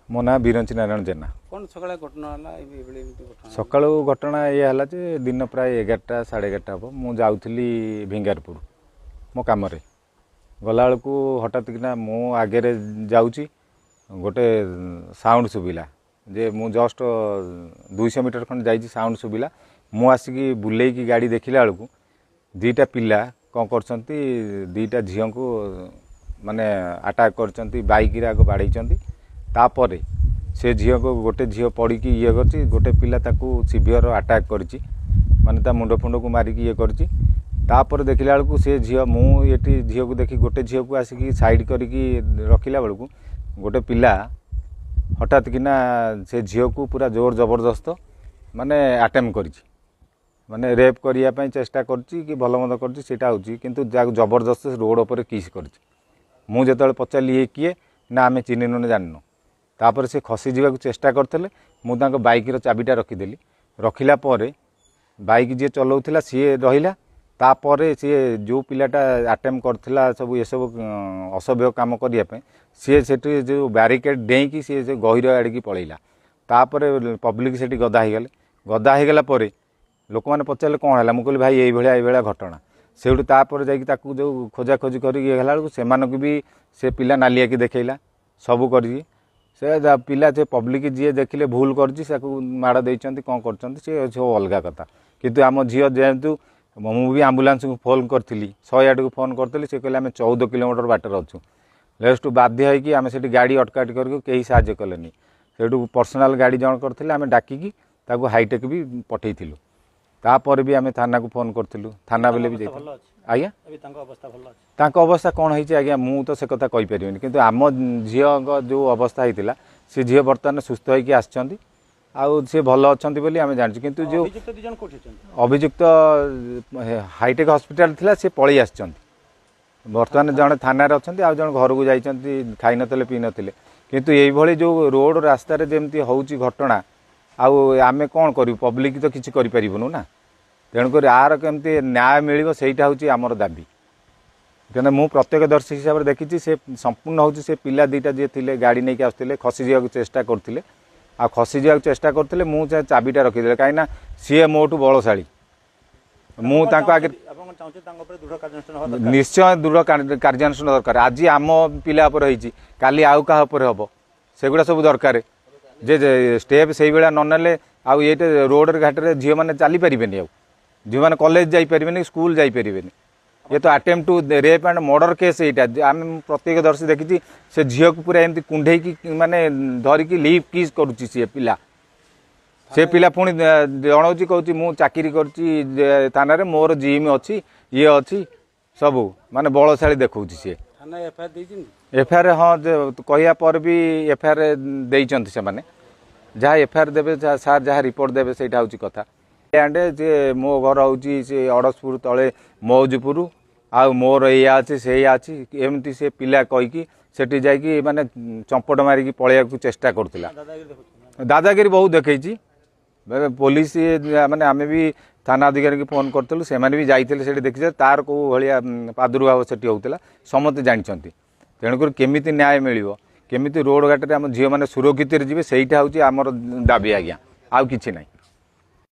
मो ना बिरंची नारायण जेना। कौन सकाଳେ घटना सकाळु घटना ये हला जे दिन प्राय 11टा 11:30 हम मु जाउथली भिंगारपुर मो काम रे गला बेलू हठात किना मो आगे जाऊँगी गोटे साउंड शुभिला जे मु जस्ट 200 मीटर खंड जाइए साउंड शुभिला मु आसिकी बुलेकी गाड़ी देखला बेलू दीटा पिला कौन कर दीटा झील को माने अटैक कर बाइक आग बाड़े तापर से झील को गोटे झील पड़ी ये कर गोटे पिला ताकू सीवियर अटैक कर माने ता मुंड फुंड को मारिक ये कर देखला बेलू से झील मुझे झील को देखी गोटे झील को आसिक साइड करके रखिला बेलू गोटे पिला हठात किना से झील को पूरा जोर जबरदस्त माने अटेम्प्ट कर माने रेप करने चेष्टा कि भल मंद कर जबरदस्त रोड उपर किस कर मुझे पचारि ये किए ना आम चिन्हनु जाननु तापर से खसी जावाक चेष्टा करते मुझे बाइक चाबीटा रखीदेली रखिला बाइक जी चलाऊला सी रहा तापर सी जो पिलाटा अटेम्प्ट करथिला सब ये सब असभ्य काम करने सी से जो बैरिकेड डेईकी सी गहिर आड़की पलैला तापर पब्लिक से गदा हो गला लोक मैंने पचारे कौन है मुझे भाई ये घटना से जाकि जो खोजा खोजी कर भी से पिला नालिया देखला सबू कर से पिला से पब्लिक जी देखिले भूल कर माड़ दे कौन कर अलग कथा किंतु आम झील जेहेतु मुझे आम्बुलांस को फोन करी 108 को फोन करी से कहले 14 किलोमीटर बाटर अच्छु लास्ट बाध्य होगी से गाड़ी अटकाट करके कहीं साहय कलेनी से पर्सनाल गाड़ी जन करते आम डाकिकी हाईटेक भी पठेलु तापर भी आम थाना को फोन करूँ थाना बेले भी आज्ञा अवस्था कौन है आज्ञा मु तो से कथा कही पारिनी किंतु आम झील जो अवस्था होता सी झील बर्तमान सुस्थ होगी आसछंती आउ सी भल अच्छा बोली आम जानू किंतु जो अभियुक्त हाईटेक हॉस्पिटल थिला सी पलि आसछंती बर्तमान जड़े थाना अच्छा आउ जन घर को जाइछंती खाई नथिले पी नथिले किंतु ये जो रोड रास्ता जमती होउची घटना आउ आमे कौन करूँ पब्लिक तो किसी करूँ ना तेणुक आर केमती न्याय मिल सेटा हूँ आमर दाबी क्या मु प्रत्यक्षदर्शी हिसाब से देखी से संपूर्ण हूँ से पिला दीटा जी थे गाड़ी नहीं आसते खसी जावाक चेष्टा करते आ खसी जावाक चेष्टा करते मुझे चाबीटा रखीदे कहीं सी मोठू बलशाली मुझे आगे निश्चय दृढ़ कार्यानुष्ठान दरकार आज आम पिला काली आउ क्या हम सेगुड़ा सब दरकार जे स्टेप से भाया नने आउ ये रोड घाटे झील मैंने चली पारे आउ झील मैंने कॉलेज जापरें स्कूल जापरें ये तो attempt to rape and murder case यहाँ आम प्रत्यक्षदर्शी देखी से झील को पूरा एमती कुंडे माने धरिकी लिप किस करुच्ची सी पिला से पिला पुणी जनाऊँ कौच मु चाकरी कर थाना मोर जिम अच्छी ये अच्छी सबू माने बलशाली देखा सी एफआईआर हाँ कहपर भी एफआईआर देइचंती से माने जहाँ एफआईआर देवे सार जहाँ रिपोर्ट देवे सेटा हूँ कथा एंडे जे मो घर हूँ से अड़सपुर तले मौजपुर आ मोर या अच्छे से अच्छी एमती से पिला कहीकि सेठी जाइए माने चंपट मारिकी पलैया चेष्टा करुला दादागिरी बहुत देखी पुलिस माने आमे भी थाना अधिकारी की फोन करूँ से भी जाइए देखी तार कौ भाया प्रादुर्भाव से होता समस्ते जानते तेणुक केमी न्याय मिल केमी रोड घाटे आम झील मैंने सुरक्षित जी से हूँ आमर दाबी आज्ञा आउ कि ना।